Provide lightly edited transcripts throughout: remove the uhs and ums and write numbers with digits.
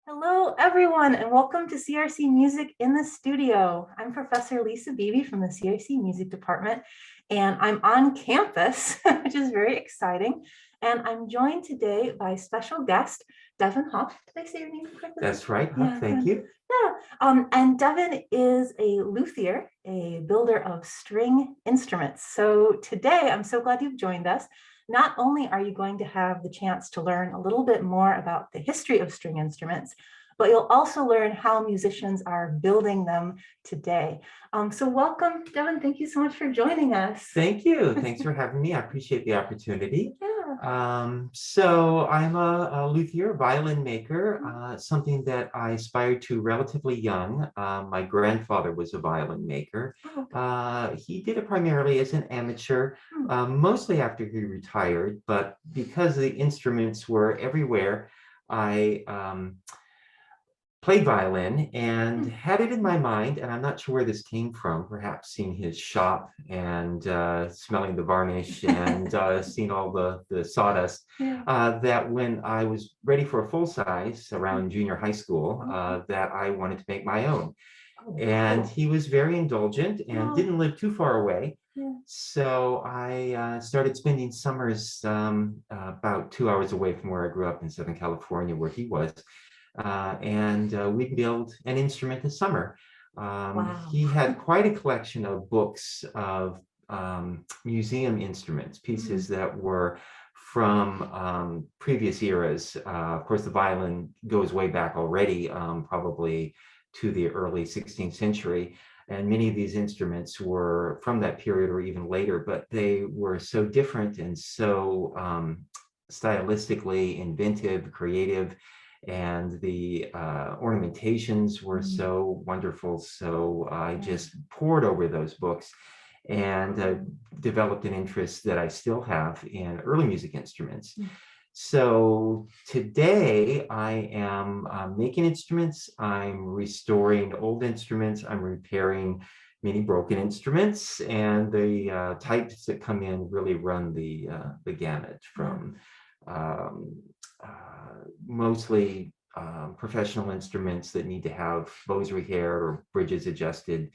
Hello, everyone, and welcome to CRC Music in the Studio. I'm Professor Lisa Beebe from the CRC Music Department, and I'm on campus, which is very exciting. And I'm joined today by special guest, Devin Hough. Did I say your name correctly? That's right, Hough. Thank you. And Devin is a luthier, a builder of string instruments. So today, I'm so glad you've joined us. Not only are you going to have the chance to learn a little bit more about the history of string instruments, but you'll also learn how musicians are building them today. So welcome, Devin. Thank you so much for joining us. Thank you. Thanks for having me. I appreciate the opportunity. Yeah. So I'm a luthier, violin maker, something that I aspired to relatively young. My grandfather was a violin maker. He did it primarily as an amateur, mostly after he retired, but because the instruments were everywhere, I played violin and had it in my mind, and I'm not sure where this came from, perhaps seeing his shop and smelling the varnish and seeing all the sawdust, that when I was ready for a full size around junior high school, that I wanted to make my own. And he was very indulgent and didn't live too far away. So I started spending summers about 2 hours away from where I grew up in Southern California, where he was. And we'd build an instrument this summer. He had quite a collection of books of museum instruments, pieces that were from previous eras. Of course, the violin goes way back already, probably to the early 16th century. And many of these instruments were from that period or even later, but they were so different and so stylistically inventive, creative, and the ornamentations were so wonderful. So I just pored over those books and developed an interest that I still have in early music instruments. So today I am making instruments, I'm restoring old instruments, I'm repairing many broken instruments, and the types that come in really run the gamut from mostly professional instruments that need to have bows repaired or bridges adjusted,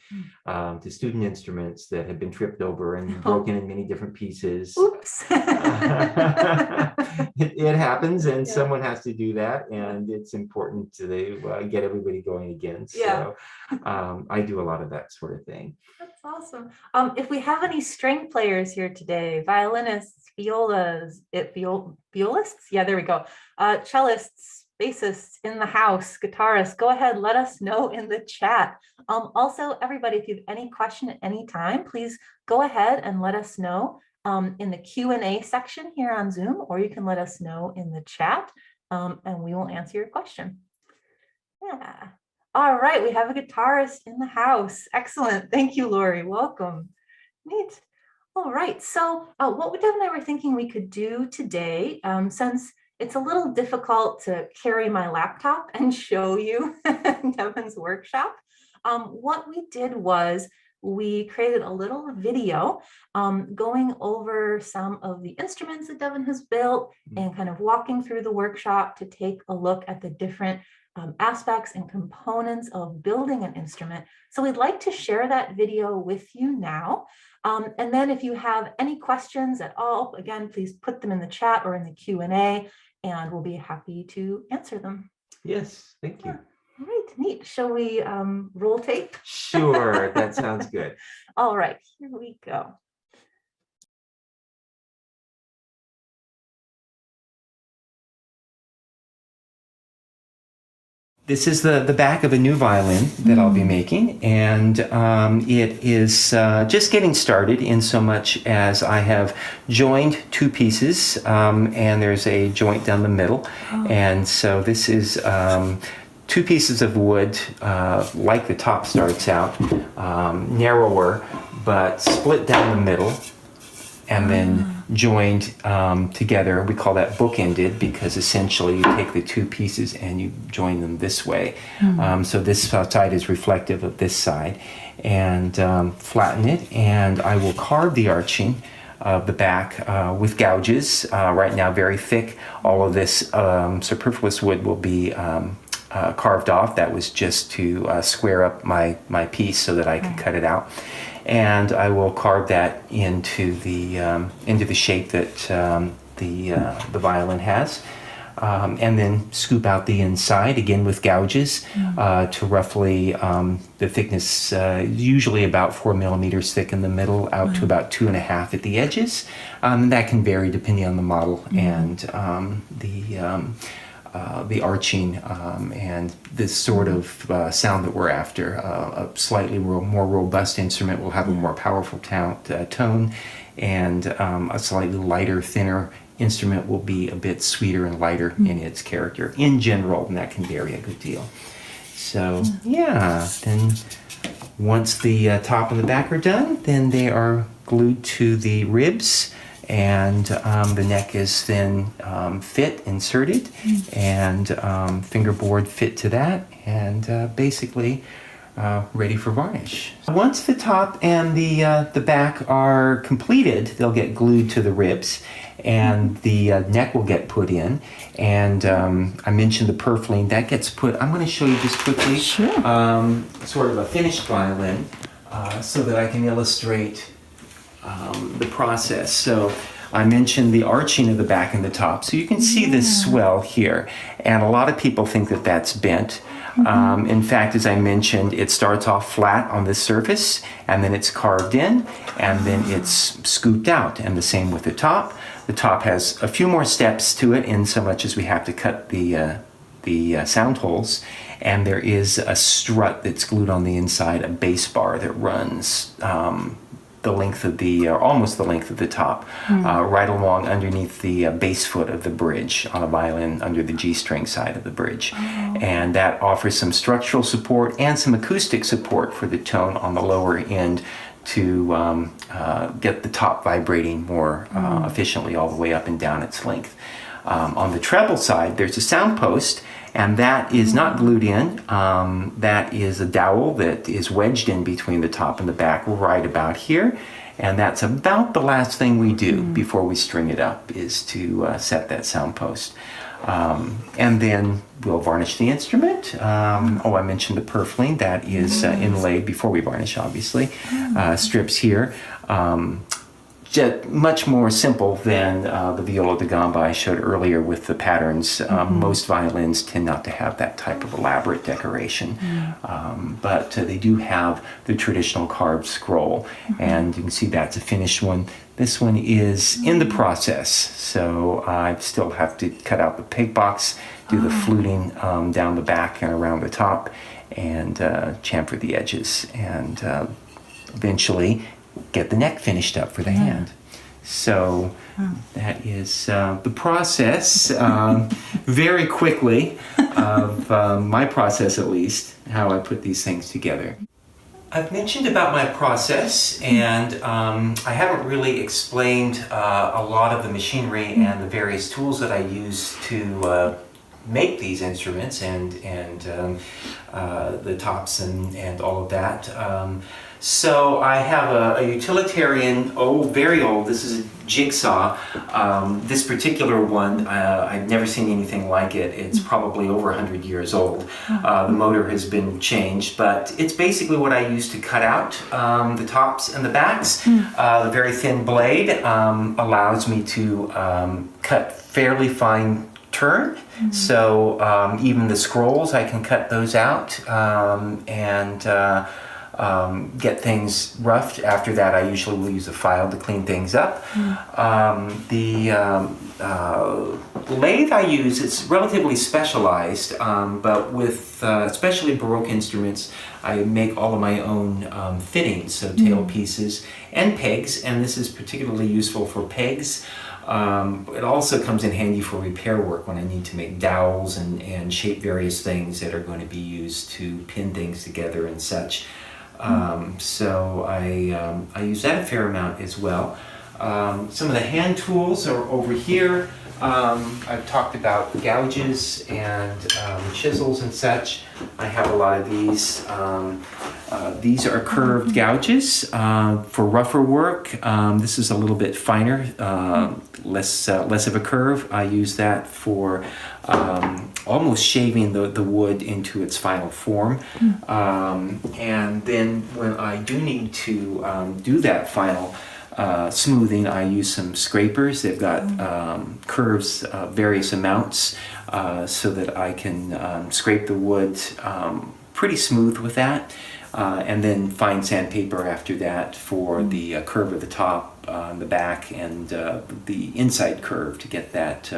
to student instruments that have been tripped over and broken in many different pieces. Oops. It happens, and someone has to do that, and it's important to get everybody going again. So I do a lot of that sort of thing. That's awesome. If we have any string players here today, violinists, violists, yeah, there we go. Cellists, bassists in the house, guitarists, go ahead, let us know in the chat. Also, everybody, if you have any question at any time, please go ahead and let us know in the Q&A section here on Zoom, or you can let us know in the chat, and we will answer your question. Yeah. All right, we have a guitarist in the house. Excellent. Thank you, Lori. Welcome. Neat. All right, so what Devin and I were thinking we could do today, since it's a little difficult to carry my laptop and show you Devin's workshop, what we did was we created a little video going over some of the instruments that Devin has built and kind of walking through the workshop to take a look at the different aspects and components of building an instrument. So we'd like to share that video with you now. And then if you have any questions at all, again, please put them in the chat or in the Q&A, and we'll be happy to answer them. Yes, thank you. All right, neat. Shall we roll tape? Sure, that sounds good. All right, here we go. This is the back of a new violin that I'll be making, and it is just getting started in so much as I have joined two pieces, and there's a joint down the middle, and so this is two pieces of wood, like the top starts out, narrower, but split down the middle, and then joined together. We call that bookended because essentially you take the two pieces and you join them this way. So this side is reflective of this side, and flatten it, and I will carve the arching of the back with gouges. Right now very thick. All of this superfluous wood will be carved off. That was just to square up my piece so that I could cut it out. And I will carve that into the shape that the violin has. And then scoop out the inside, again with gouges, to roughly the thickness, usually about 4 millimeters thick in the middle, out to about 2.5 at the edges. That can vary depending on the model and the arching and this sort of sound that we're after. A slightly more robust instrument will have a more powerful tone, and a slightly lighter, thinner instrument will be a bit sweeter and lighter in its character in general, and that can vary a good deal. So yeah, then once the top and the back are done, then they are glued to the ribs, and the neck is then inserted, and fingerboard fit to that, and basically ready for varnish. Once the top and the back are completed, they'll get glued to the ribs, and the neck will get put in. And I mentioned the purfling that gets put. I'm going to show you just quickly, sort of a finished violin, so that I can illustrate the process. So I mentioned the arching of the back and the top. So you can see this swell here, and a lot of people think that that's bent. In fact, as I mentioned, it starts off flat on this surface, and then it's carved in, and then it's scooped out, and the same with the top. The top has a few more steps to it, in so much as we have to cut the sound holes, and there is a strut that's glued on the inside, a bass bar that runs the length of almost the length of the top, right along underneath the bass foot of the bridge on a violin, under the G string side of the bridge. And that offers some structural support and some acoustic support for the tone on the lower end to get the top vibrating more efficiently all the way up and down its length. On the treble side, there's a sound post, and that is not glued in. That is a dowel that is wedged in between the top and the back right about here. And that's about the last thing we do before we string it up, is to set that sound post. And then we'll varnish the instrument. I mentioned the purfling. That is inlaid before we varnish, obviously. Strips here. Much more simple than the Viola de Gamba I showed earlier with the patterns. Most violins tend not to have that type of elaborate decoration, but they do have the traditional carved scroll, and you can see that's a finished one. This one is in the process, so I still have to cut out the peg box, do the fluting down the back and around the top, and chamfer the edges, and eventually get the neck finished up for the hand. So that is the process, very quickly, of my process at least, how I put these things together. I've mentioned about my process, and I haven't really explained a lot of the machinery and the various tools that I use to make these instruments, and the tops and all of that. So I have a utilitarian, very old, this is a jigsaw. This particular one, I've never seen anything like it. It's probably over 100 years old. The motor has been changed, but it's basically what I use to cut out the tops and the backs. The very thin blade allows me to cut fairly fine turn. So even the scrolls, I can cut those out, and get things roughed. After that, I usually will use a file to clean things up. The lathe I use, it's relatively specialized, but with especially Baroque instruments, I make all of my own fittings, so tail pieces and pegs, and this is particularly useful for pegs. It also comes in handy for repair work when I need to make dowels and shape various things that are going to be used to pin things together and such. So I use that a fair amount as well. Some of the hand tools are over here. I've talked about gouges and chisels and such. I have a lot of these. These are curved gouges for rougher work. This is a little bit finer, less of a curve. I use that for almost shaving the wood into its final form. And then when I do need to do that final smoothing, I use some scrapers. They've got curves of various amounts so that I can scrape the wood pretty smooth with that. And then fine sandpaper after that for the curve of the top, the back, and the inside curve to get that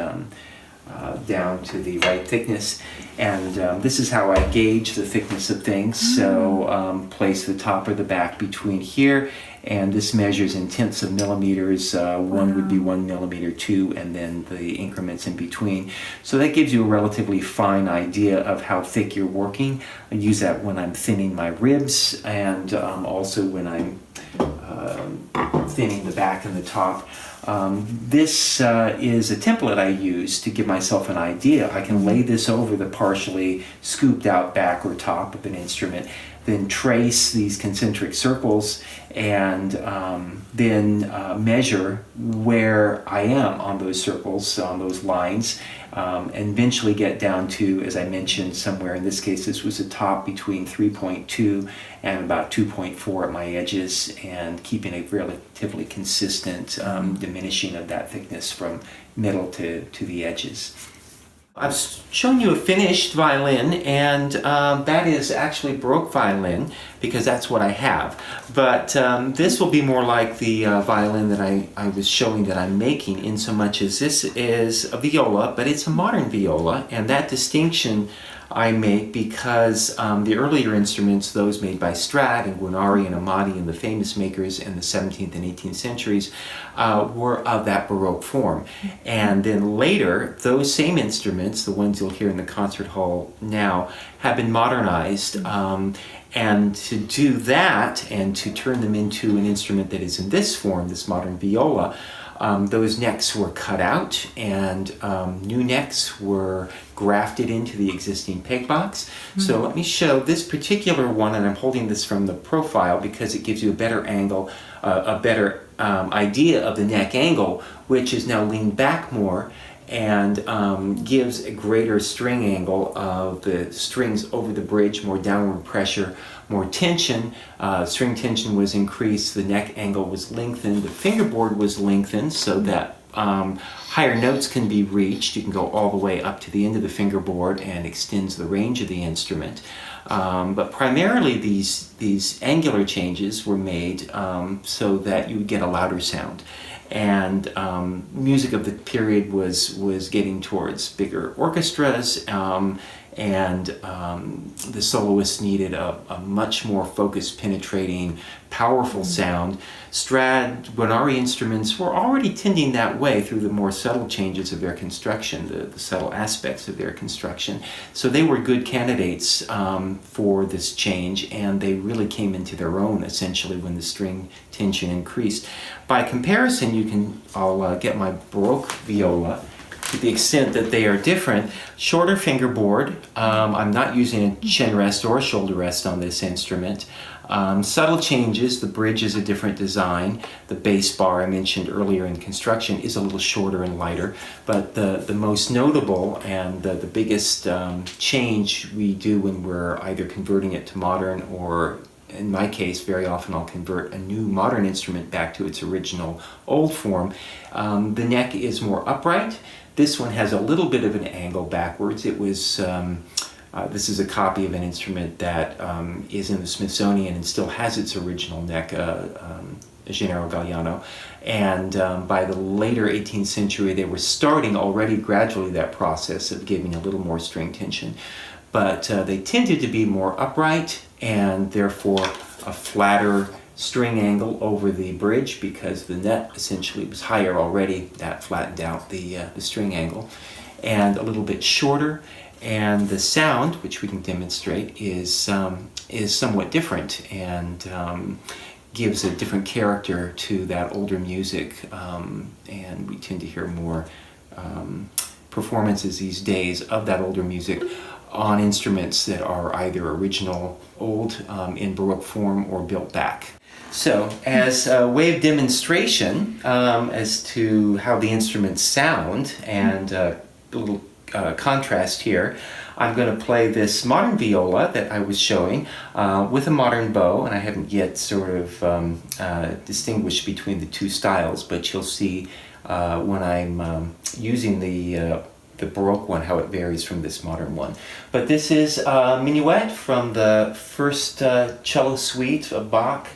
down to the right thickness. And this is how I gauge the thickness of things. So place the top or the back between here, and this measures in tenths of millimeters. One would be 1 millimeter, 2, and then the increments in between. So that gives you a relatively fine idea of how thick you're working. I use that when I'm thinning my ribs, and also when I'm thinning the back and the top. This is a template I use to give myself an idea. I can lay this over the partially scooped out back or top of an instrument, then trace these concentric circles, and then measure where I am on those circles, on those lines, and eventually get down to, as I mentioned, somewhere, in this case this was a top between 3.2 and about 2.4 at my edges, and keeping a relatively consistent diminishing of that thickness from middle to the edges. I've shown you a finished violin, and that is actually Baroque violin because that's what I have. But this will be more like the violin that I was showing that I'm making, in so much as this is a viola, but it's a modern viola, and that distinction I make because the earlier instruments, those made by Strad and Guarneri and Amati and the famous makers in the 17th and 18th centuries, were of that Baroque form. And then later, those same instruments, the ones you'll hear in the concert hall now, have been modernized. And to do that and to turn them into an instrument that is in this form, this modern viola, those necks were cut out, and new necks were grafted into the existing peg box. So let me show this particular one, and I'm holding this from the profile because it gives you a better angle, a better idea of the neck angle, which is now leaned back more and gives a greater string angle of the strings over the bridge, more downward pressure, more tension. String tension was increased, the neck angle was lengthened, the fingerboard was lengthened so that higher notes can be reached. You can go all the way up to the end of the fingerboard and extends the range of the instrument. But primarily these angular changes were made so that you would get a louder sound. And music of the period was getting towards bigger orchestras, and the soloists needed a much more focused, penetrating, powerful sound. Strad, Guarneri instruments were already tending that way through the more subtle changes of their construction, the subtle aspects of their construction. So they were good candidates for this change, and they really came into their own essentially when the string tension increased. By comparison, I'll get my Baroque viola. To the extent that they are different, shorter fingerboard. I'm not using a chin rest or a shoulder rest on this instrument. Subtle changes, the bridge is a different design. The bass bar I mentioned earlier in construction is a little shorter and lighter, but the most notable and the biggest change we do when we're either converting it to modern, or in my case, very often I'll convert a new modern instrument back to its original old form. The neck is more upright. This one has a little bit of an angle backwards. It was, this is a copy of an instrument that is in the Smithsonian and still has its original neck, Gennaro Galliano. And by the later 18th century, they were starting already gradually that process of giving a little more string tension. But they tended to be more upright, and therefore a flatter string angle over the bridge because the net essentially was higher already. That flattened out the string angle, and a little bit shorter, and the sound, which we can demonstrate, is somewhat different and gives a different character to that older music, and we tend to hear more performances these days of that older music on instruments that are either original, old, in Baroque form, or built back. So, as a way of demonstration as to how the instruments sound, and a little contrast here, I'm going to play this modern viola that I was showing with a modern bow, and I haven't yet sort of distinguished between the two styles, but you'll see when I'm using the Baroque one, how it varies from this modern one. But this is a minuet from the first cello suite of Bach,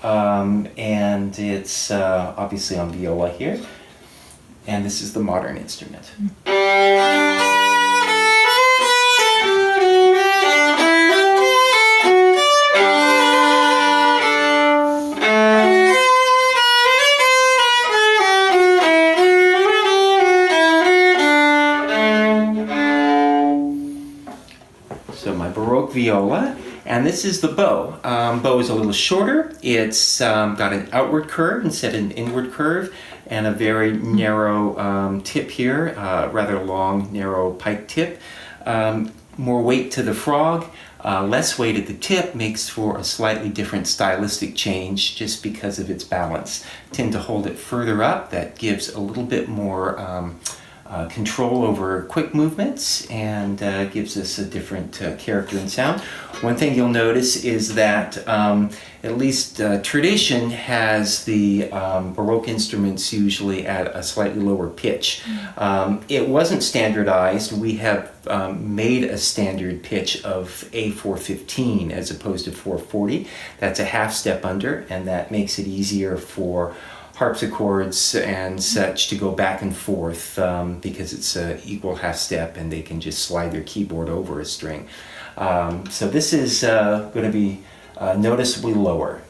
and it's obviously on viola here, and this is the modern instrument. So my Baroque viola, and this is the bow. Bow is a little shorter. It's got an outward curve instead of an inward curve, and a very narrow tip here, rather long, narrow pike tip. More weight to the frog, less weight at the tip makes for a slightly different stylistic change just because of its balance. Tend to hold it further up. That gives a little bit more control over quick movements, and gives us a different character and sound. One thing you'll notice is that at least tradition has the Baroque instruments usually at a slightly lower pitch. It wasn't standardized. We have made a standard pitch of A415 as opposed to 440. That's a half step under, and that makes it easier for harpsichords and such to go back and forth because it's an equal half step, and they can just slide their keyboard over a string. So this is going to be noticeably lower.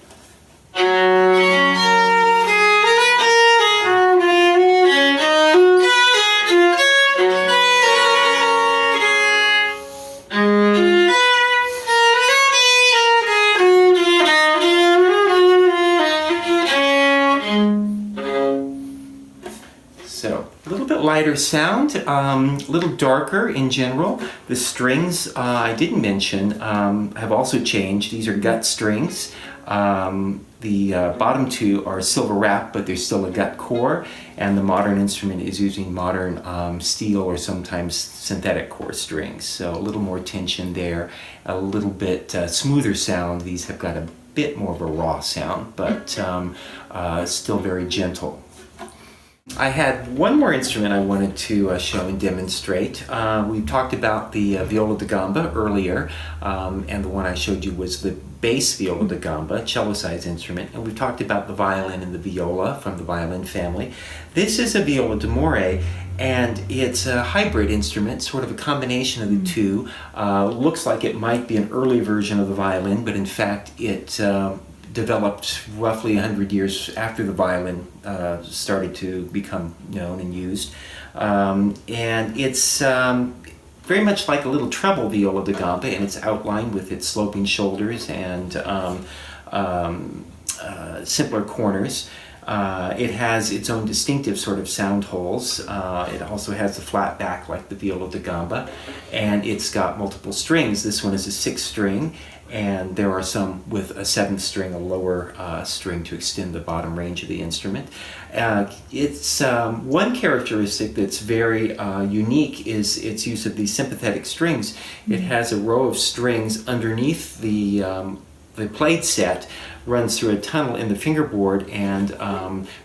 So a little bit lighter sound, a little darker in general. The strings I didn't mention have also changed. These are gut strings. The bottom two are silver wrapped, but there's still a gut core, and the modern instrument is using modern steel or sometimes synthetic core strings. So a little more tension there, a little bit smoother sound. These have got a bit more of a raw sound, but still very gentle. I had one more instrument I wanted to show and demonstrate. We talked about the Viola de Gamba earlier, and the one I showed you was the bass Viola de Gamba, cello-sized instrument, and we talked about the violin and the viola from the violin family. This is a Viola de Moray, and it's a hybrid instrument, sort of a combination of the two. Looks like it might be an early version of the violin, but in fact it developed roughly 100 years after the violin started to become known and used. And it's very much like a little treble Viola de Gamba, and it's outlined with its sloping shoulders and simpler corners. It has its own distinctive sort of sound holes. It also has a flat back like the Viola de Gamba, and it's got multiple strings. This one is a 6th string, and there are some with a 7th string, a lower string to extend the bottom range of the instrument. It's one characteristic that's very unique is its use of these sympathetic strings. It has a row of strings underneath the played set, runs through a tunnel in the fingerboard, and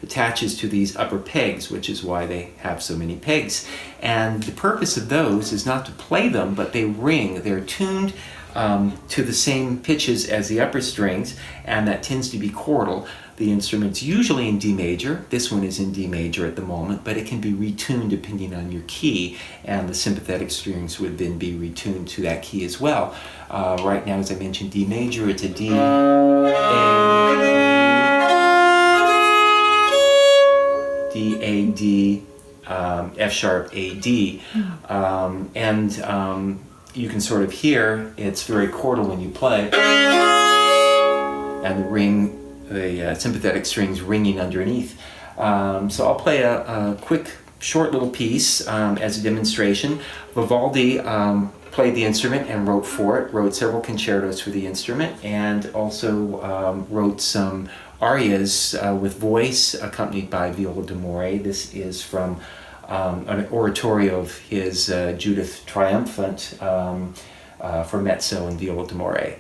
attaches to these upper pegs, which is why they have so many pegs. And the purpose of those is not to play them, but they ring. They're tuned to the same pitches as the upper strings, and that tends to be chordal. The instrument's usually in D major. This one is in D major at the moment, but it can be retuned depending on your key, and the sympathetic strings would then be retuned to that key as well. Right now, as I mentioned, D major, it's a D, A, D, F sharp, A, D, and you can sort of hear it's very chordal when you play, and the sympathetic strings ringing underneath. So I'll play a quick short little piece as a demonstration. Vivaldi played the instrument and wrote for it, wrote several concertos for the instrument, and also wrote some arias with voice accompanied by Viola de Moray. This is from an oratorio of his Judith Triumphant for mezzo and Viola de Moray.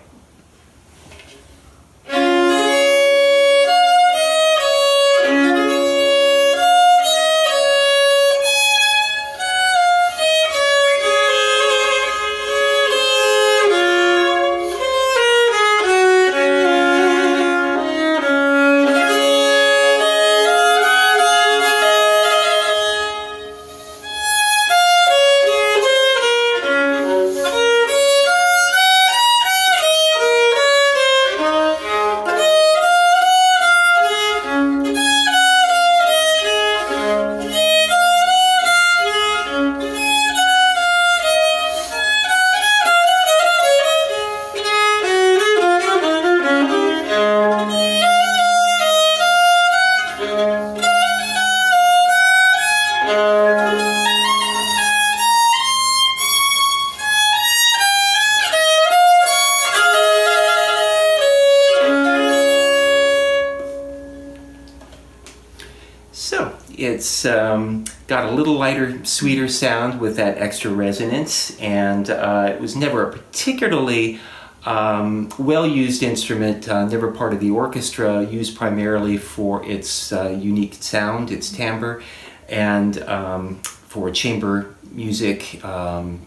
So it's got a little lighter, sweeter sound with that extra resonance, and it was never a particularly well-used instrument, never part of the orchestra, used primarily for its unique sound, its timbre, and for chamber music,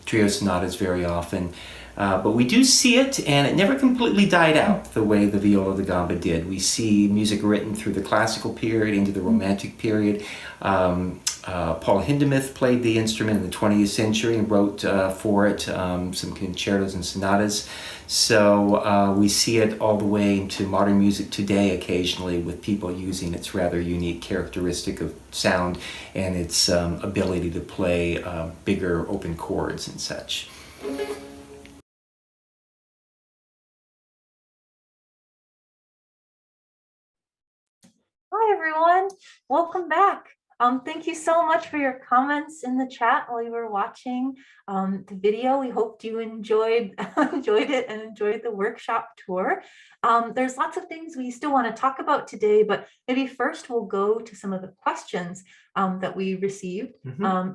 trio sonatas very often. But we do see it, and it never completely died out the way the Viola de Gamba did. We see music written through the classical period into the Romantic period. Paul Hindemith played the instrument in the 20th century and wrote for it some concertos and sonatas. So we see it all the way into modern music today occasionally, with people using its rather unique characteristic of sound and its ability to play bigger open chords and such. Hi, everyone. Welcome back. Thank you so much for your comments in the chat while you were watching the video. We hoped you enjoyed it and enjoyed the workshop tour. There's lots of things we still want to talk about today, but maybe first we'll go to some of the questions that we received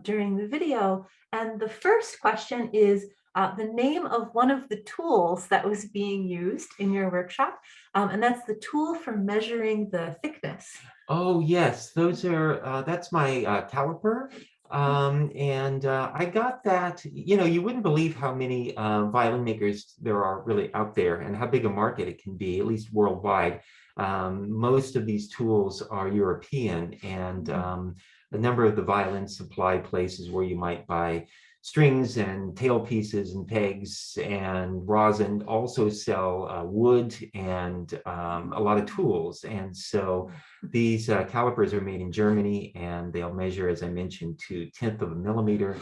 during the video. And the first question is the name of one of the tools that was being used in your workshop, and that's the tool for measuring the thickness. Oh yes, those are that's my caliper, and I got that. You know, you wouldn't believe how many violin makers there are really out there, and how big a market it can be, at least worldwide. Most of these tools are European, and a number of the violin supply places where you might buy strings and tailpieces and pegs and rosin also sell wood and a lot of tools. And so these calipers are made in Germany, and they'll measure, as I mentioned, to 1/10 of a millimeter.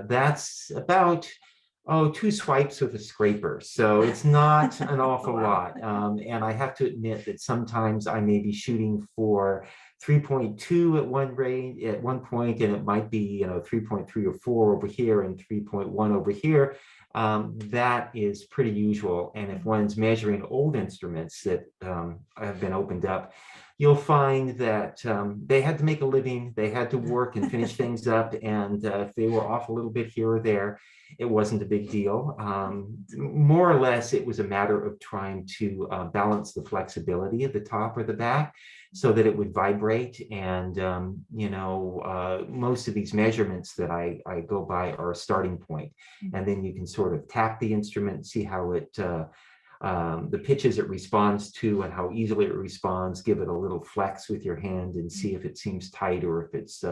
That's about 2 swipes with a scraper. So it's not an awful lot. And I have to admit that sometimes I may be shooting for 3.2 at one point, and it might be 3.3 or 4 over here and 3.1 over here. That is pretty usual. And if one's measuring old instruments that have been opened up, you'll find that they had to make a living, they had to work and finish things up, and if they were off a little bit here or there, it wasn't a big deal. More or less, it was a matter of trying to balance the flexibility at the top or the back so that it would vibrate. And, most of these measurements that I go by are a starting point. And then you can sort of tap the instrument, see how it, the pitches it responds to and how easily it responds, give it a little flex with your hand and see if it seems tight or if it's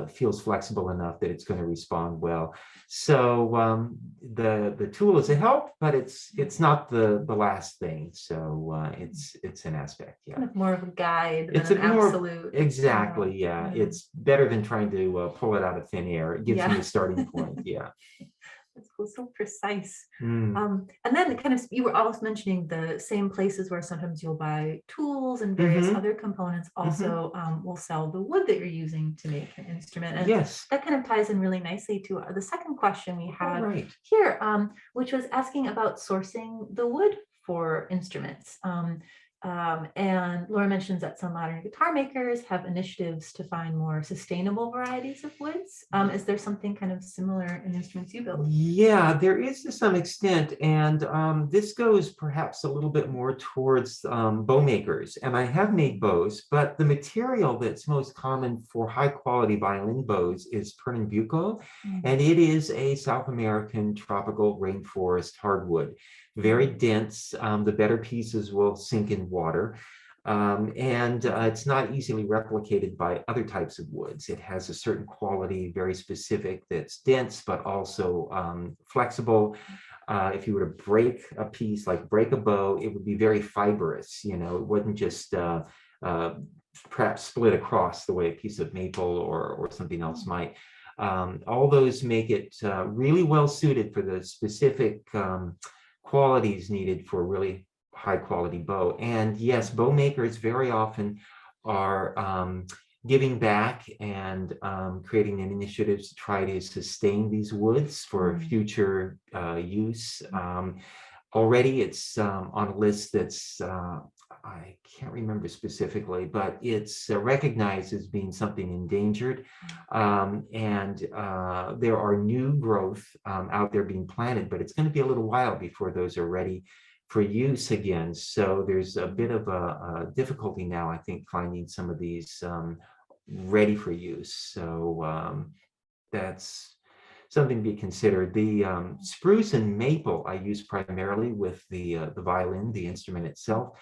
feels flexible enough that it's going to respond well. So the tool is a help, but it's not the last thing. So it's an aspect. Yeah, kind of more of a guide it's than an more absolute. exactly. Yeah, it's better than trying to pull it out of thin air. It gives you a starting point. Yeah. It's so precise. Mm. And then kind of, you were also mentioning the same places where sometimes you'll buy tools and various other components also will sell the wood that you're using to make an instrument. And Yes. that kind of ties in really nicely to the second question we had Right. here, which was asking about sourcing the wood for instruments. And Laura mentions that some modern guitar makers have initiatives to find more sustainable varieties of woods. Is there something kind of similar in instruments you build? Yeah, there is to some extent, and this goes perhaps a little bit more towards bow makers. And I have made bows, but the material that's most common for high quality violin bows is Pernambuco, and it is a South American tropical rainforest hardwood. Very dense. The better pieces will sink in water. And it's not easily replicated by other types of woods. It has a certain quality, very specific, that's dense, but also flexible. If you were to break a piece, like break a bow, it would be very fibrous. You know, it wouldn't just perhaps split across the way a piece of maple or something else might. All those make it really well suited for the specific qualities needed for really high quality bow. And yes, bow makers very often are giving back and creating initiatives to try to sustain these woods for future use. Already it's on a list that's, I can't remember specifically, but it's recognized as being something endangered. And there are new growth out there being planted, but it's going to be a little while before those are ready for use again. So there's a bit of a difficulty now, I think, finding some of these ready for use. So that's something to be considered. The spruce and maple I use primarily with the violin, the instrument itself.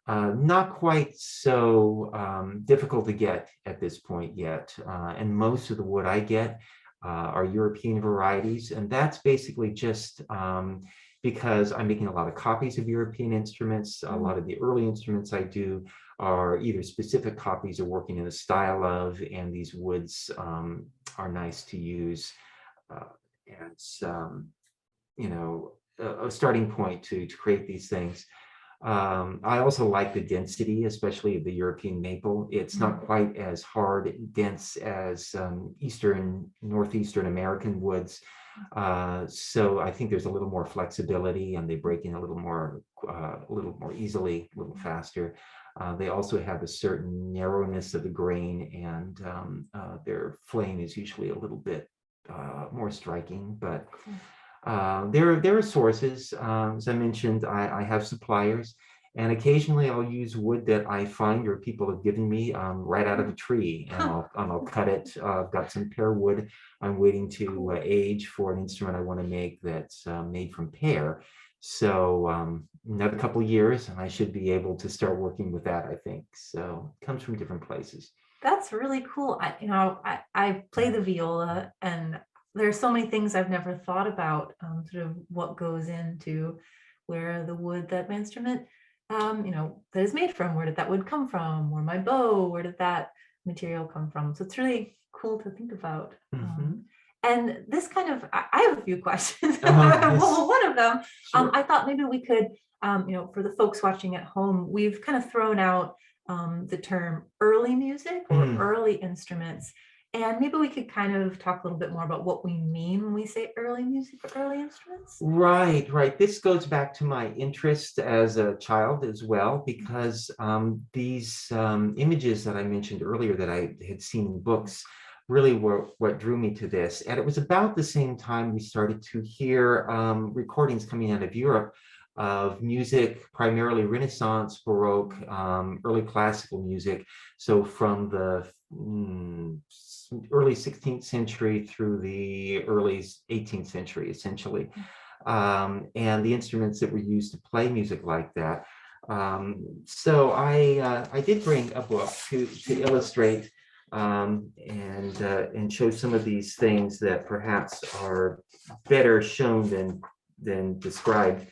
Not quite so difficult to get at this point yet. And most of the wood I get are European varieties. And that's basically just because I'm making a lot of copies of European instruments. A lot of the early instruments I do are either specific copies or working in the style of, and these woods are nice to use as, you know, a starting point to create these things. I also like the density, especially of the European maple. It's not quite as hard and dense as northeastern American woods. So I think there's a little more flexibility, and they break in a little more easily, a little faster. They also have a certain narrowness of the grain, and their flame is usually a little bit more striking, but there are sources. As I mentioned, I have suppliers, and occasionally I'll use wood that I find or people have given me right out of a tree, and I'll cut it. I've got some pear wood I'm waiting to age for an instrument I want to make that's made from pear. So another couple of years, and I should be able to start working with that, I think. So it comes from different places. That's really cool. I play the viola, and there's so many things I've never thought about, sort of what goes into where the wood that my instrument, that is made from. Where did that wood come from? Or my bow, where did that material come from? So it's really cool to think about. And this kind of, I have a few questions. Well, one of them, Sure. I thought maybe we could, for the folks watching at home, we've kind of thrown out the term early music or early instruments. And maybe we could kind of talk a little bit more about what we mean when we say early music or early instruments. Right. This goes back to my interest as a child as well, because these images that I mentioned earlier that I had seen in books really were what drew me to this. And it was about the same time we started to hear recordings coming out of Europe of music, primarily Renaissance, Baroque, early classical music. So from the early 16th century through the early 18th century, essentially. And the instruments that were used to play music like that. So I did bring a book to illustrate and show some of these things that perhaps are better shown than described.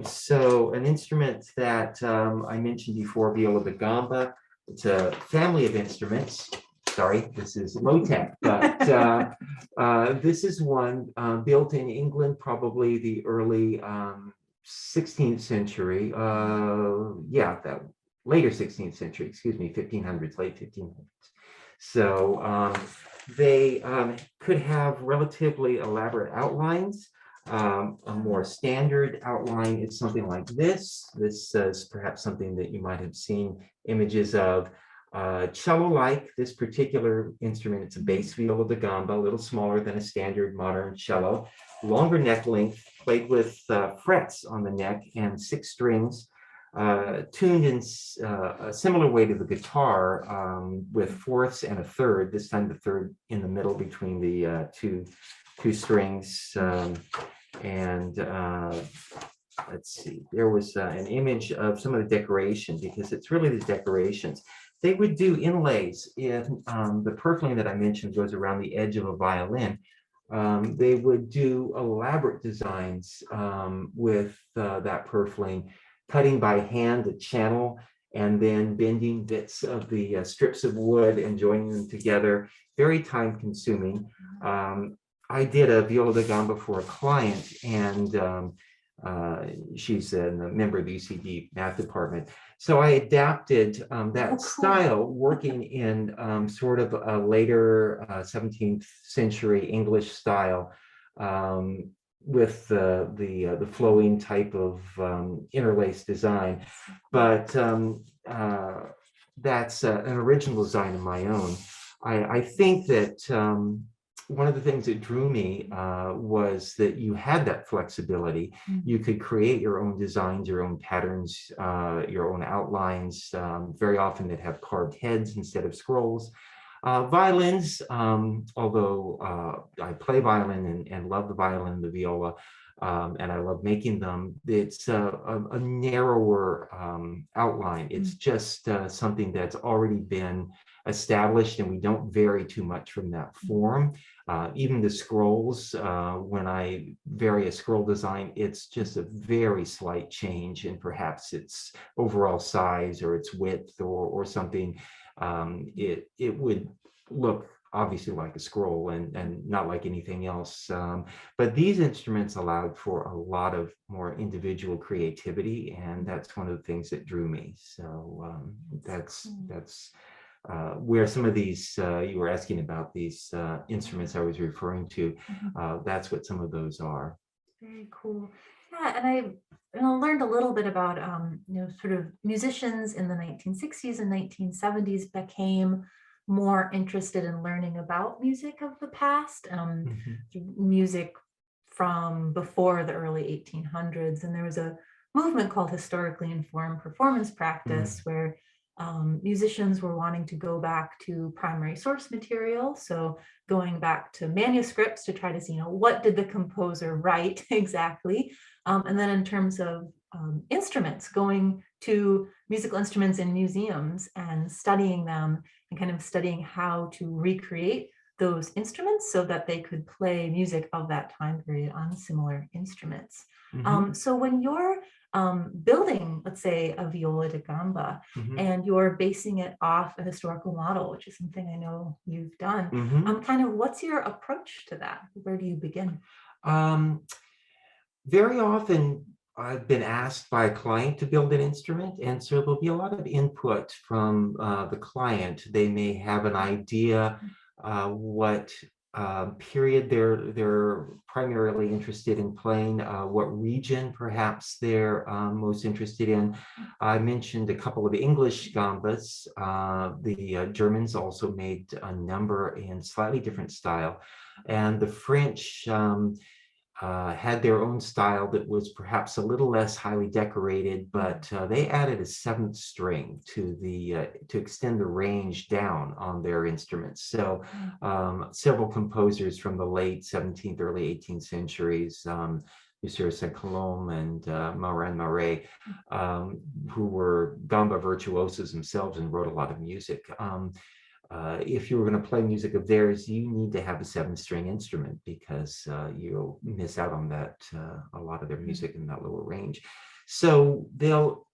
So an instrument that I mentioned before, Viola de Gamba, it's a family of instruments. sorry, this is low tech, but this is one built in England, probably the early 16th century. Yeah, that later 16th century, excuse me, 1500s, late 1500s. So they could have relatively elaborate outlines. A more standard outline is something like this. This is perhaps something that you might have seen images of. Cello-like, this particular instrument, it's a bass viola de gamba, a little smaller than a standard modern cello, longer neck length, played with frets on the neck and 6 strings, tuned in a similar way to the guitar, with fourths and a third, this time the third in the middle between the two strings. Let's see, there was an image of some of the decoration, because it's really the decorations. They would do inlays in the purfling that I mentioned goes around the edge of a violin. They would do elaborate designs with that purfling, cutting by hand the channel and then bending bits of the strips of wood and joining them together. Very time consuming. I did a viola da gamba for a client, and she's a member of the UCD math department. So I adapted that style, working in sort of a later 17th century English style, with the flowing type of interlaced design. But that's an original design of my own. I think that one of the things that drew me was that you had that flexibility. You could create your own designs, your own patterns, your own outlines, very often that have carved heads instead of scrolls. Violins, although I play violin and love the violin and the viola, and I love making them, it's a narrower outline. It's just something that's already been established, and we don't vary too much from that form. Even the scrolls, when I vary a scroll design, it's just a very slight change in perhaps its overall size or its width or something. It would look obviously like a scroll and not like anything else. But these instruments allowed for a lot of more individual creativity, and that's one of the things that drew me. So that's where some of these, you were asking about these instruments I was referring to, that's what some of those are. Very cool. Yeah, and I learned a little bit about, sort of musicians in the 1960s and 1970s became more interested in learning about music of the past, music from before the early 1800s. And there was a movement called historically informed performance practice, where musicians were wanting to go back to primary source material. So going back to manuscripts to try to see, what did the composer write exactly? And then in terms of instruments, going to musical instruments in museums and studying them and kind of studying how to recreate those instruments so that they could play music of that time period on similar instruments. So when you're building, let's say, a viola de gamba, and you're basing it off a historical model, which is something I know you've done, kind of what's your approach to that? Where do you begin? Very often I've been asked by a client to build an instrument, and so there'll be a lot of input from the client. They may have an idea what period they're primarily interested in playing, what region perhaps they're most interested in. I mentioned a couple of English gambas. The Germans also made a number in slightly different style, and the French had their own style that was perhaps a little less highly decorated, but they added a 7th string to to extend the range down on their instruments. So several composers from the late 17th, early 18th centuries, Monsieur Saint-Colombe and Moray, who were gamba virtuosos themselves and wrote a lot of music. If you were going to play music of theirs, you need to have a 7-string instrument, because you'll miss out on that, a lot of their music in that lower range. So they'll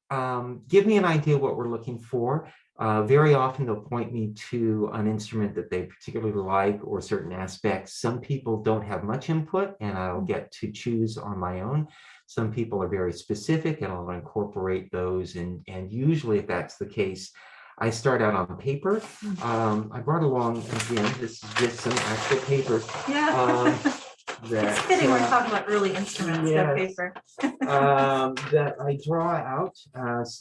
give me an idea what we're looking for. Very often they'll point me to an instrument that they particularly like or certain aspects. Some people don't have much input and I'll get to choose on my own. Some people are very specific and I'll incorporate those. And usually if that's the case, I start out on paper. I brought along, again, this is just some actual paper. Yeah. That, it's fitting we're talking about early instruments, that paper. that I draw out,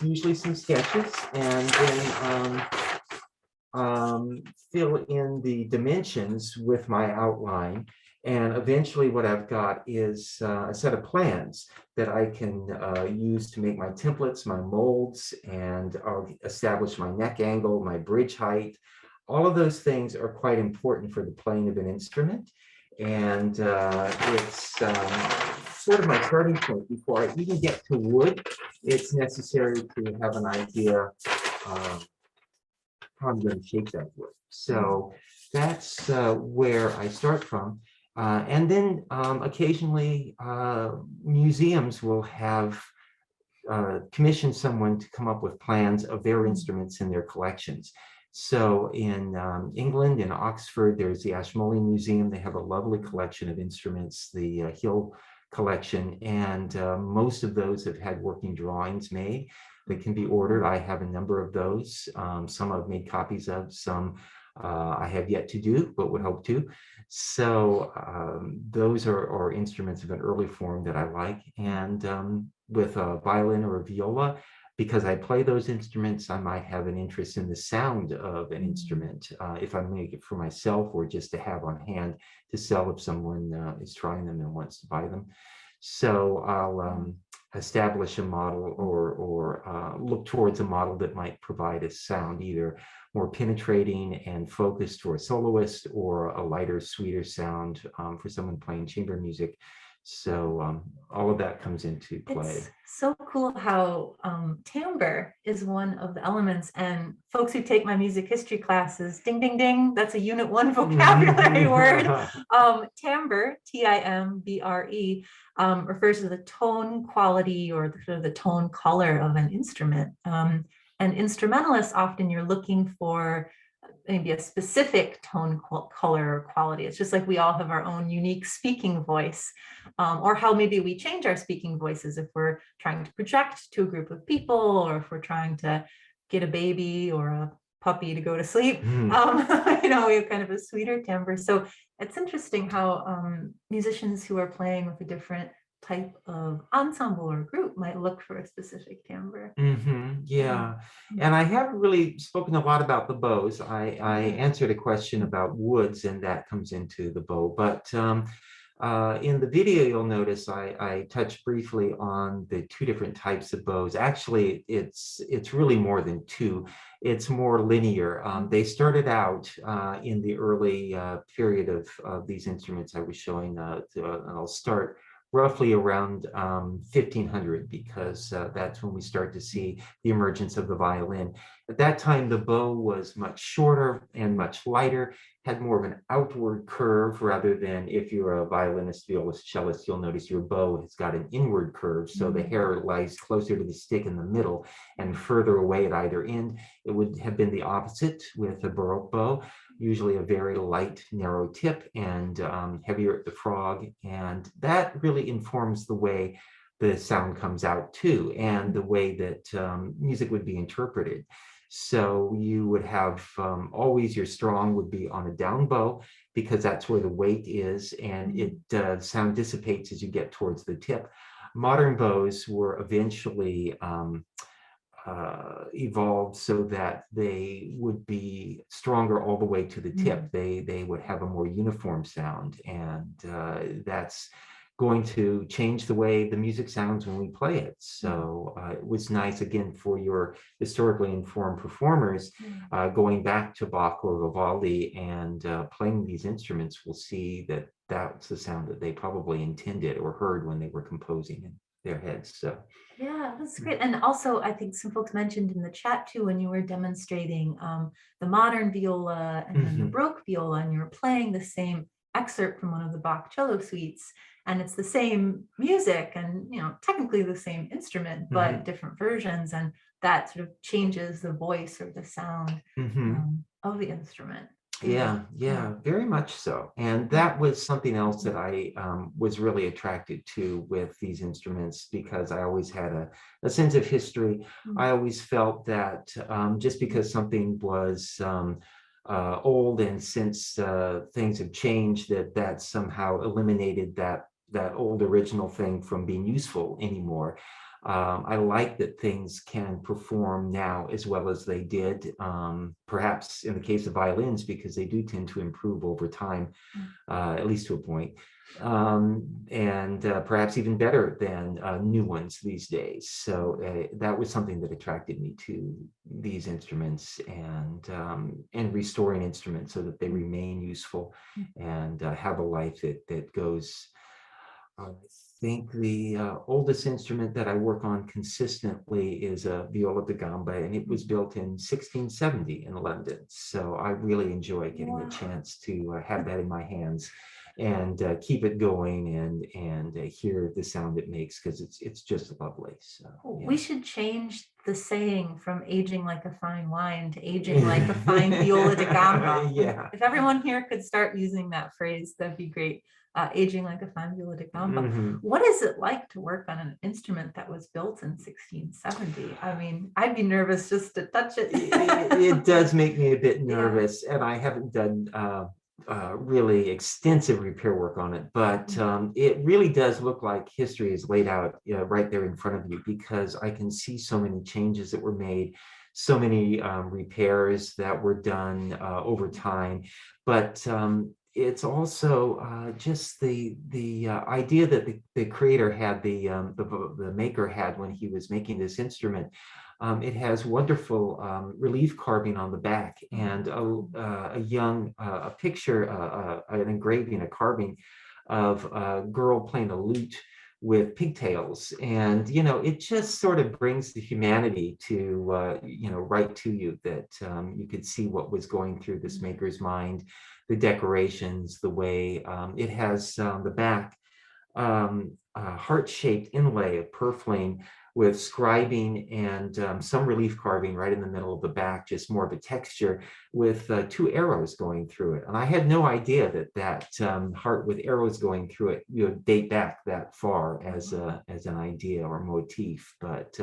usually some sketches, and then fill in the dimensions with my outline. And eventually what I've got is a set of plans that I can use to make my templates, my molds, and I'll establish my neck angle, my bridge height. All of those things are quite important for the playing of an instrument. And it's sort of my starting point. Before I even get to wood, it's necessary to have an idea how I'm going to shape that wood. So that's where I start from. And then occasionally museums will have commissioned someone to come up with plans of their instruments in their collections. So in England, in Oxford, there's the Ashmolean Museum. They have a lovely collection of instruments, the Hill collection, and most of those have had working drawings made that can be ordered. I have a number of those. Some I've made copies of, some I have yet to do, but would hope to. So those are instruments of an early form that I like. And with a violin or a viola, because I play those instruments, I might have an interest in the sound of an instrument, if I make it for myself or just to have on hand to sell if someone is trying them and wants to buy them. So I'll establish a model or look towards a model that might provide a sound either more penetrating and focused for a soloist, or a lighter, sweeter sound for someone playing chamber music. So all of that comes into play. It's so cool how timbre is one of the elements, and folks who take my music history classes, ding, ding, ding, that's a unit 1 vocabulary word. Timbre, Timbre, refers to the tone quality or the tone color of an instrument. And instrumentalists, often you're looking for maybe a specific tone color or quality. It's just like we all have our own unique speaking voice, or how maybe we change our speaking voices if we're trying to project to a group of people, or if we're trying to get a baby or a puppy to go to sleep. You know, we have kind of a sweeter timbre. So it's interesting how musicians who are playing with a different type of ensemble or group might look for a specific timbre. Yeah, and I haven't really spoken a lot about the bows. I answered a question about woods, and that comes into the bow. But in the video, you'll notice I touched briefly on the 2 different types of bows. Actually, it's really more than 2. It's more linear. They started out in the early period of these instruments I was showing. And I'll start roughly around 1500, because that's when we start to see the emergence of the violin. At that time, the bow was much shorter and much lighter, had more of an outward curve rather than, if you're a violinist, violist, cellist, you'll notice your bow has got an inward curve. So the hair lies closer to the stick in the middle and further away at either end. It would have been the opposite with a Baroque bow, usually a very light, narrow tip and heavier at the frog. And that really informs the way the sound comes out too, and the way that music would be interpreted. So you would have always your strong would be on a down bow, because that's where the weight is, and it sound dissipates as you get towards the tip. Modern bows were eventually evolved so that they would be stronger all the way to the tip. They would have a more uniform sound, and that's going to change the way the music sounds when we play it. So it was nice, again, for your historically informed performers, going back to Bach or Vivaldi and playing these instruments, will see that that's the sound that they probably intended or heard when they were composing in their heads. So yeah, that's great. And also, I think some folks mentioned in the chat too, when you were demonstrating the modern viola and then the Baroque viola, and you were playing the same excerpt from one of the Bach cello suites, and it's the same music and, you know, technically the same instrument, but different versions. And that sort of changes the voice or the sound of the instrument. Yeah, very much so. And that was something else that I was really attracted to with these instruments, because I always had a sense of history. I always felt that just because something was old, and since things have changed, that somehow eliminated that old original thing from being useful anymore. I like that things can perform now as well as they did, perhaps in the case of violins, because they do tend to improve over time, at least to a point, and perhaps even better than new ones these days. So that was something that attracted me to these instruments, and restoring instruments so that they remain useful and have a life that goes. I think the oldest instrument that I work on consistently is a Viola de Gamba, and it was built in 1670 in London. So I really enjoy getting a chance to have that in my hands and keep it going, and hear the sound it makes, because it's just lovely. So we should change the saying from aging like a fine wine to aging like a fine Viola de Gamba. Yeah. If everyone here could start using that phrase, that'd be great. Aging like a fine Viola de Gamba. What is it like to work on an instrument that was built in 1670? I mean, I'd be nervous just to touch it. It does make me a bit nervous, and I haven't done really extensive repair work on it, but it really does look like history is laid out right there in front of you, because I can see so many changes that were made, so many repairs that were done over time. But it's also just the idea that the creator had, the maker had, when he was making this instrument. It has wonderful relief carving on the back, and a picture, an engraving, a carving of a girl playing a lute with pigtails. And it just sort of brings the humanity to right to you, that you could see what was going through this maker's mind, the decorations, the way it has the back heart-shaped inlay of purfling with scribing, and some relief carving right in the middle of the back, just more of a texture, with 2 arrows going through it. And I had no idea that heart with arrows going through it date back that far as an idea or motif, but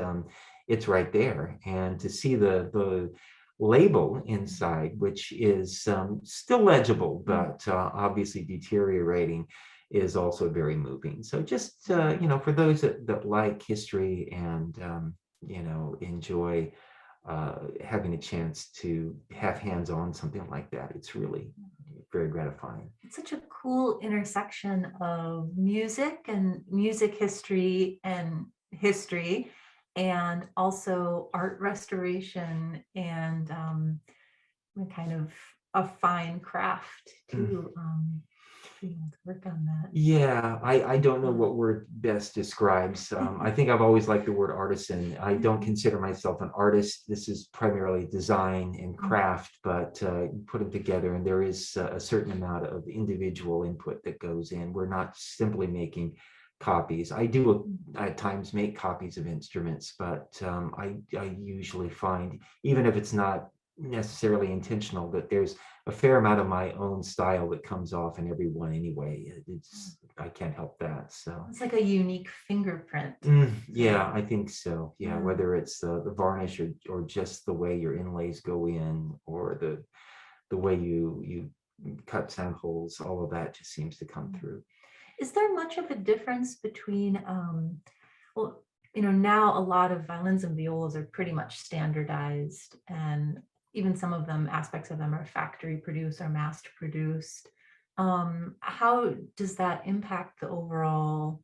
it's right there. And to see the label inside, which is still legible, but obviously deteriorating, is also very moving. So just for those that like history and enjoy having a chance to have hands on something like that, it's really very gratifying. It's such a cool intersection of music and music history and also art restoration, and kind of a fine craft to work on that. Yeah, I don't know what word best describes. I think I've always liked the word artisan. I don't consider myself an artist. This is primarily design and craft, but put them together, and there is a certain amount of individual input that goes in. We're not simply making copies. I do at times make copies of instruments, but I usually find, even if it's not necessarily intentional, that there's a fair amount of my own style that comes off in every one anyway. I can't help that. So it's like a unique fingerprint. Yeah, I think so. Yeah, whether it's the varnish, or just the way your inlays go in, or the way you cut sound holes, all of that just seems to come through. Is there much of a difference between well, now a lot of violins and violas are pretty much standardized, and even some of them, aspects of them, are factory produced or mass produced. How does that impact the overall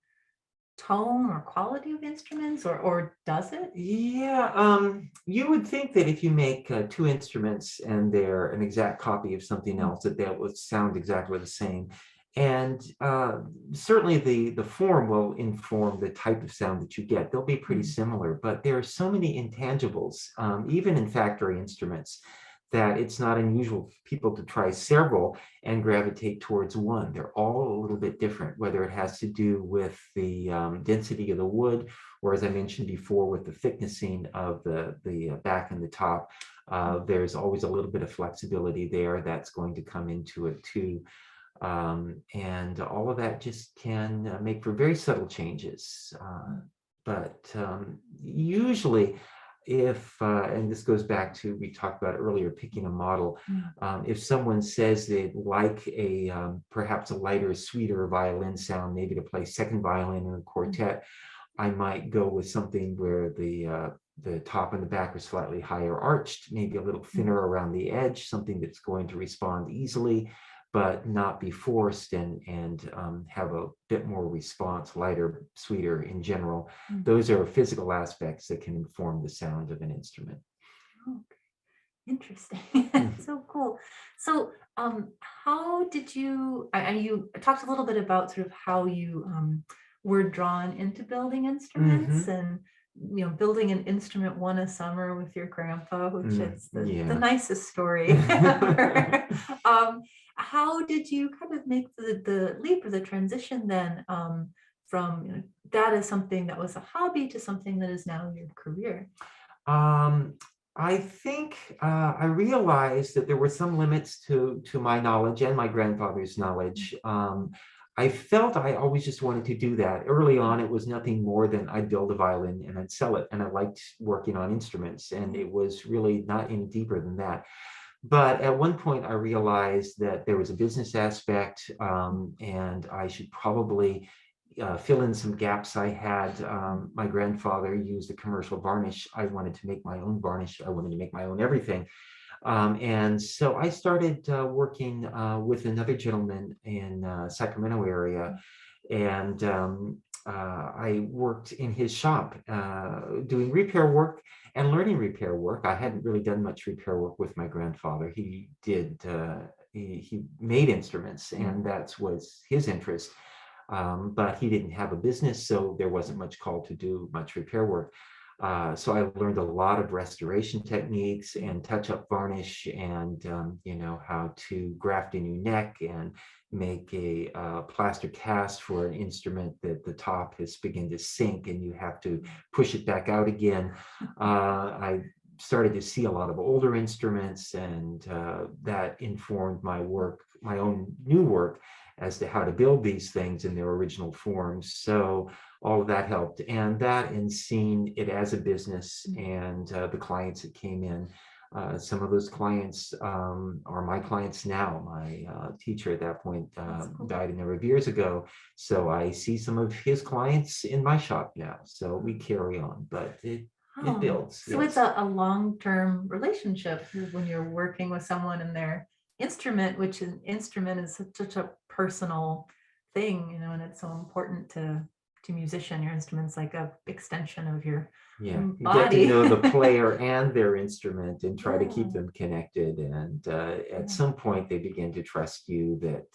tone or quality of instruments, or does it? Yeah, you would think that if you make 2 instruments and they're an exact copy of something else, that they would sound exactly the same. And certainly the form will inform the type of sound that you get. They'll be pretty similar, but there are so many intangibles, even in factory instruments, that it's not unusual for people to try several and gravitate towards one. They're all a little bit different, whether it has to do with the density of the wood, or as I mentioned before, with the thicknessing of the back and the top. There's always a little bit of flexibility there that's going to come into it too. And all of that just can make for very subtle changes. But usually, if, and this goes back to, we talked about earlier, picking a model, if someone says they'd like a perhaps a lighter, sweeter violin sound, maybe to play second violin in a quartet, I might go with something where the top and the back are slightly higher arched, maybe a little thinner around the edge, something that's going to respond easily, but not be forced, and have a bit more response, lighter, sweeter in general. Those are physical aspects that can inform the sound of an instrument. Oh, interesting. So cool. So how did you, you talked a little bit about sort of how you were drawn into building instruments, and building an instrument one a summer with your grandpa, which is the nicest story ever. How did you kind of make the leap or the transition then from that is something that was a hobby to something that is now your career? I think I realized that there were some limits to my knowledge and my grandfather's knowledge. I felt I always just wanted to do that. Early on, it was nothing more than I'd build a violin and I'd sell it. And I liked working on instruments, and it was really not any deeper than that. But at one point, I realized that there was a business aspect, and I should probably fill in some gaps I had. My grandfather used a commercial varnish. I wanted to make my own varnish. I wanted to make my own everything. And so I started working with another gentleman in Sacramento area, and I worked in his shop doing repair work and learning repair work. I hadn't really done much repair work with my grandfather. He did, he made instruments, and that was his interest. But he didn't have a business, so there wasn't much call to do much repair work. So I learned a lot of restoration techniques and touch-up varnish, and how to graft a new neck and make a plaster cast for an instrument that the top has begun to sink and you have to push it back out again. I started to see a lot of older instruments, and that informed my work, my own new work, as to how to build these things in their original forms. So all of that helped, and that, and seeing it as a business, and the clients that came in. Some of those clients are my clients now. My teacher at that point died a number of years ago, so I see some of his clients in my shop now. So we carry on, but it builds. So it's a long-term relationship when you're working with someone and their instrument, which an instrument is such a personal thing, and it's so important to musician. Your instrument's like a extension of your body. You get to know the player and their instrument and try to keep them connected. And at some point, they begin to trust you that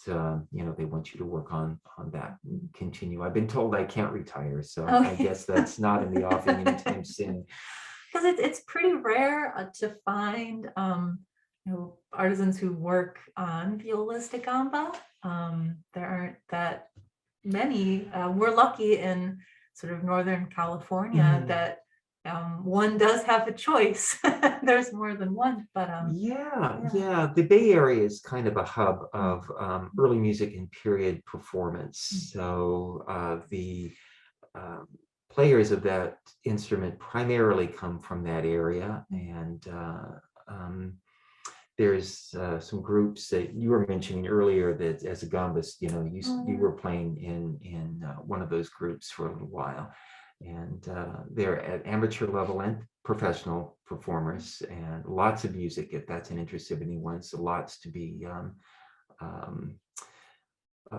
they want you to work on that and continue. I've been told I can't retire, so I guess that's not in the offing anytime soon. Because it's pretty rare to find artisans who work on violas de gamba. There aren't that many. We're lucky in sort of Northern California that one does have a choice. There's more than one, but the Bay Area is kind of a hub of early music and period performance. So the players of that instrument primarily come from that area, and there's some groups that you were mentioning earlier that, as a gambist, you were playing in one of those groups for a little while, and they're at amateur level and professional performers, and lots of music, if that's an interest of anyone. So lots to be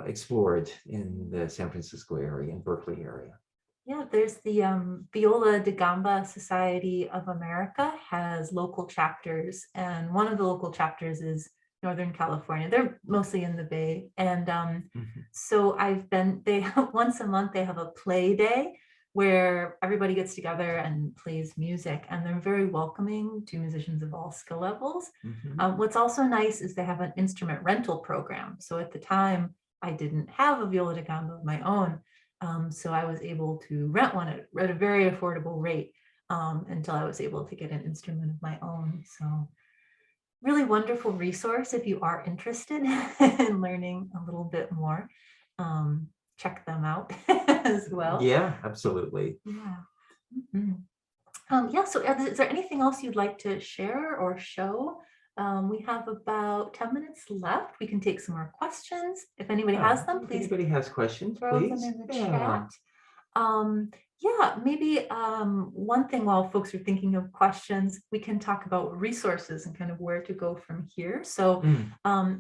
explored in the San Francisco area and Berkeley area. Yeah, there's the Viola de Gamba Society of America has local chapters, and one of the local chapters is Northern California. They're mostly in the Bay, and so they once a month they have a play day where everybody gets together and plays music, and they're very welcoming to musicians of all skill levels. What's also nice is they have an instrument rental program. So at the time, I didn't have a viola de gamba of my own. So I was able to rent one at a very affordable rate until I was able to get an instrument of my own. So really wonderful resource if you are interested in learning a little bit more. Check them out as well. Yeah, absolutely. Yeah. Mhm. Yeah, so is there anything else you'd like to share or show? We have about 10 minutes left. We can take some more questions. If anybody has them, If please anybody has questions, throw them please. in the Yeah. chat. Yeah, maybe one thing while folks are thinking of questions, we can talk about resources and kind of where to go from here. So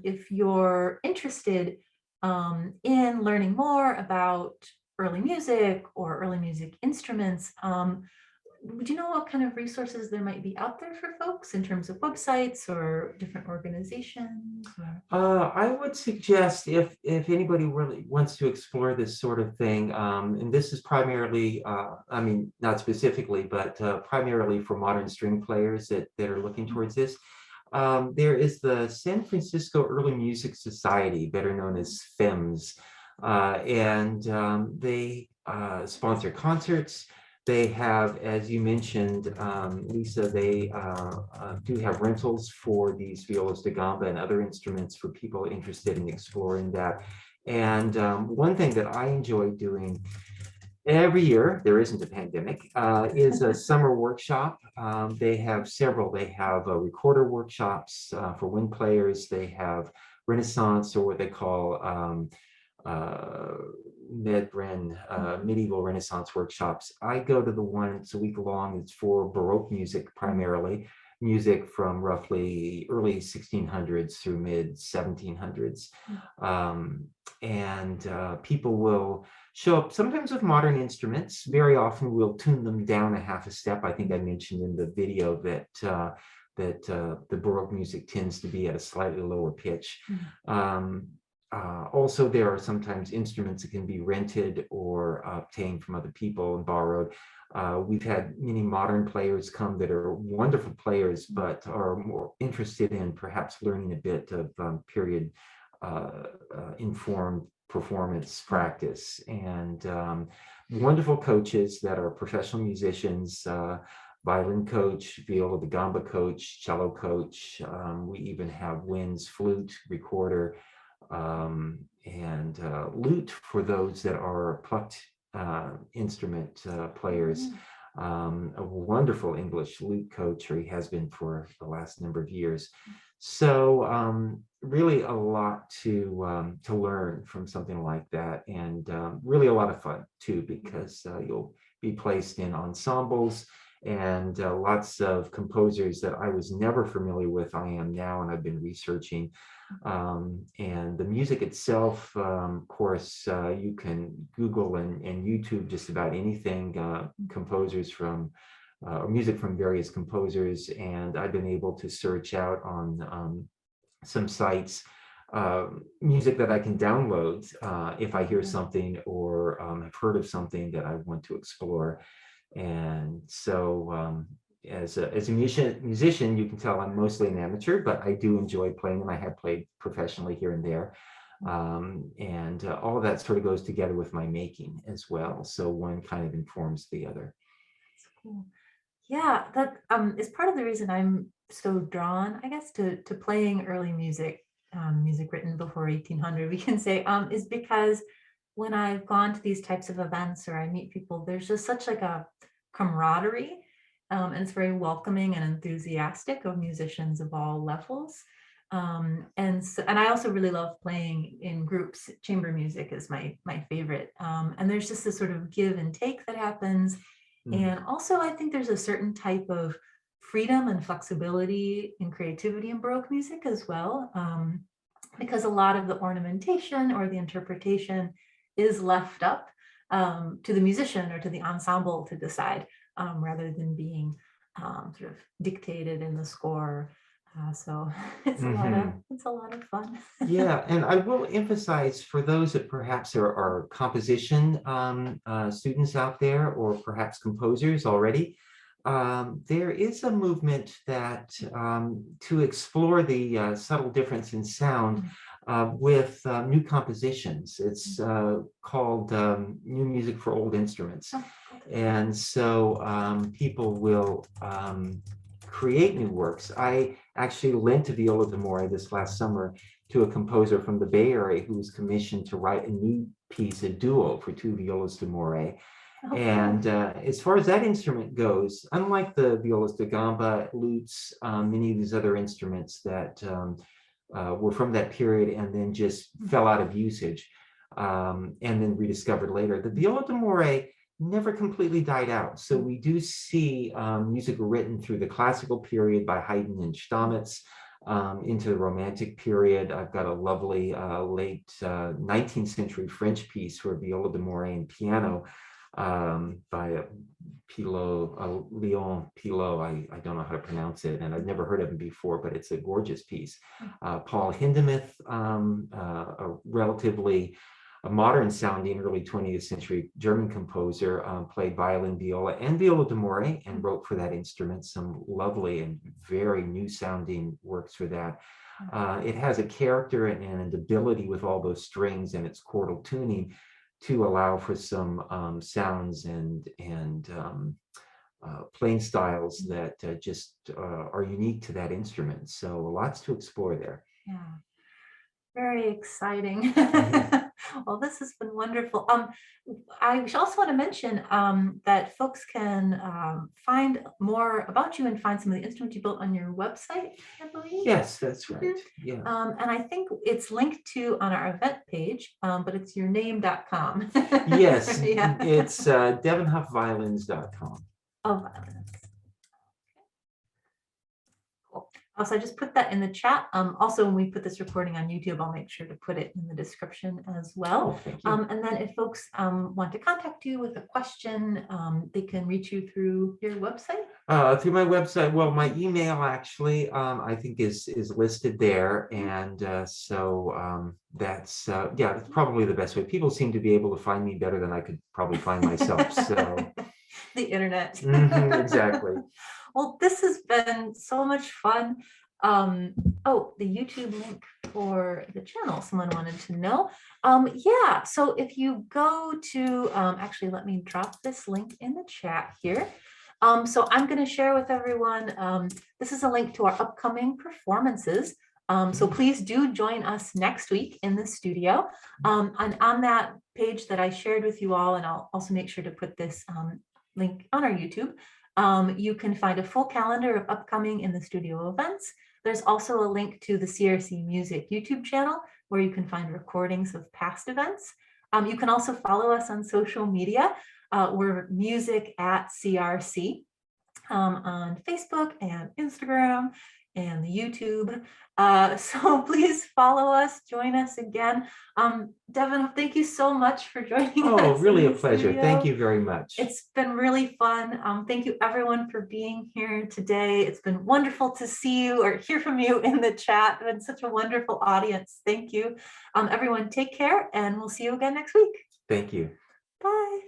if you're interested in learning more about early music or early music instruments, would you know what kind of resources there might be out there for folks in terms of websites or different organizations? I would suggest if anybody really wants to explore this sort of thing, and this is primarily, I mean, not specifically, but primarily for modern string players that are looking towards this. There is the San Francisco Early Music Society, better known as FEMS, and they sponsor concerts. They have, as you mentioned, Lisa, they do have rentals for these violas de gamba and other instruments for people interested in exploring that. And one thing that I enjoy doing every year, there isn't a pandemic, is a summer workshop. They have several. They have recorder workshops for wind players. They have Renaissance, or what they call medieval Renaissance workshops. I go to the ones a week long. It's for Baroque music primarily, music from roughly early 1600s through mid 1700s. And people will show up sometimes with modern instruments. Very often we'll tune them down a half a step. I think I mentioned in the video that the Baroque music tends to be at a slightly lower pitch. Also, there are sometimes instruments that can be rented or obtained from other people and borrowed. We've had many modern players come that are wonderful players, but are more interested in perhaps learning a bit of period informed performance practice. And wonderful coaches that are professional musicians, violin coach, viola de gamba coach, cello coach. We even have winds, flute, recorder, and lute for those that are plucked instrument players. A wonderful English lute coach, or he has been for the last number of years. So really a lot to learn from something like that, and really a lot of fun too, because you'll be placed in ensembles, and lots of composers that I was never familiar with, I am now, and I've been researching. And the music itself, of course, you can Google and YouTube just about anything, composers from, or music from various composers, and I've been able to search out on some sites music that I can download if I hear something or have heard of something that I want to explore. And so as a musician, you can tell I'm mostly an amateur, but I do enjoy playing them. I have played professionally here and there. And all of that sort of goes together with my making as well. So one kind of informs the other. That's cool. Yeah, that is part of the reason I'm so drawn, I guess, to playing early music, music written before 1800, we can say, is because when I've gone to these types of events or I meet people, there's just such like a camaraderie, and it's very welcoming and enthusiastic of musicians of all levels. And I also really love playing in groups. Chamber music is my favorite. And there's just this sort of give and take that happens. And also, I think there's a certain type of freedom and flexibility and creativity in Baroque music as well, because a lot of the ornamentation or the interpretation is left up to the musician or to the ensemble to decide, rather than being sort of dictated in the score. So it's a lot of fun. Yeah, and I will emphasize for those that perhaps are composition students out there, or perhaps composers already, there is a movement that to explore the subtle difference in sound with new compositions. It's called New Music for Old Instruments. And so people will create new works. I actually lent a Viola de Moray this last summer to a composer from the Bay Area who was commissioned to write a new piece, a duo for two violas de Moray. And as far as that instrument goes, unlike the violas de Gamba, lutes, many of these other instruments that were from that period and then just fell out of usage and then rediscovered later, the Viola de Moray never completely died out. So we do see music written through the classical period by Haydn and Stamitz into the Romantic period. I've got a lovely late 19th century French piece for viola de Moray and piano by Leon Pilot. I don't know how to pronounce it, and I've never heard of him before, but it's a gorgeous piece. Paul Hindemith, a relatively a modern sounding early 20th century German composer, played violin, viola, and viola de Moray, and wrote for that instrument some lovely and very new sounding works for that. It has a character and an ability with all those strings and its chordal tuning to allow for some sounds and playing styles that just are unique to that instrument. So lots to explore there. Yeah, very exciting. Well, this has been wonderful. I also want to mention that folks can find more about you and find some of the instruments you built on your website, I believe. Yes, that's right. Yeah. And I think it's linked to on our event page, but it's yourname.com. Yes, Yeah. it's devinhuffviolins.com. Oh, violins. So I just put that in the chat. Also, when we put this recording on YouTube, I'll make sure to put it in the description as well. Thank you. And then if folks want to contact you with a question, they can reach you through your website? Through my website. Well, my email actually, I think is listed there. And so that's, yeah, that's probably the best way. People seem to be able to find me better than I could probably find myself. So the internet. Exactly. Well, this has been so much fun. Oh, the YouTube link for the channel, someone wanted to know. Yeah, so if you go to, actually, let me drop this link in the chat here. So I'm going to share with everyone, this is a link to our upcoming performances. So please do join us next week in the studio. And on that page that I shared with you all, and I'll also make sure to put this link on our YouTube, you can find a full calendar of upcoming in the studio events. There's also a link to the CRC Music YouTube channel where you can find recordings of past events. You can also follow us on social media. We're Music at CRC on Facebook and Instagram and the YouTube. So please follow us, join us again. Devin, thank you so much for joining us. Oh, really a pleasure. Studio. Thank you very much. It's been really fun. Thank you everyone for being here today. It's been wonderful to see you or hear from you in the chat. It's been such a wonderful audience. Thank you. Everyone take care and we'll see you again next week. Thank you. Bye.